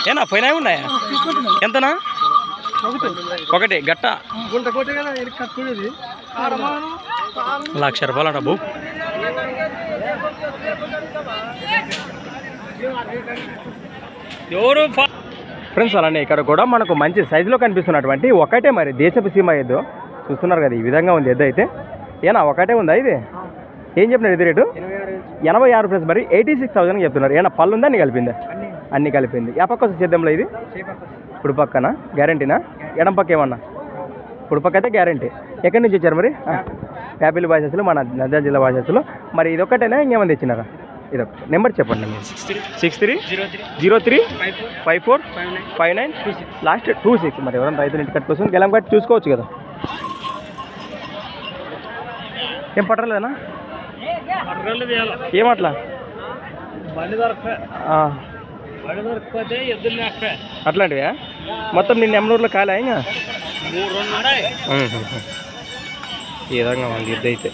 ఏనా పోయినా ఉన్నాయా? ఎంతనా? ఒకటి గట్ట ₹1,00,000 డబ్బు. ఫ్రెండ్స్ అలానే ఇక్కడ కూడా మనకు మంచి సైజులో కనిపిస్తున్నటువంటి ఒకటే మరి దేశపు సీమ ఎద్దు చూస్తున్నారు కదా, ఈ విధంగా ఉంది ఎద్దు అయితే. ఏనా ఒకటే ఉందా ఇది? ఏం చెప్పినారు ఇది రేటు? 86 ప్లస్ మరి 86,000 చెప్తున్నారు. ఏమన్నా పళ్ళు ఉందా? అన్ని కలిపిందా? అన్ని కలిపింది. ఏ పక్క వస్తుంది సేద్యంలో ఇది? ఇప్పుడు పక్కన గ్యారంటీనా? ఎడం పక్క ఏమన్నా? ఇప్పుడు పక్క అయితే గ్యారంటీ. ఎక్కడి నుంచి వచ్చారు మరి? యాపిల్ భాషలు, మన నంద్యాల జిల్లా భాషలు. మరి ఇది ఒక్కటేనా ఇంకేమైనా తెచ్చినారా? ఇది నెంబర్ చెప్పండి. 63035459 లాస్ట్ 26. మరి ఎవరైనా రైతులు ఇంటి కట్టుకోసం గెలం కట్టి చూసుకోవచ్చు కదా. ఏం పట్టలేదనా? ఏమట్లా అట్లాంటివా? మొత్తం నిన్న ఎమ్మనూరులో కాలే ఇంకా ఈ విధంగా ఉంది ఎద్దు అయితే.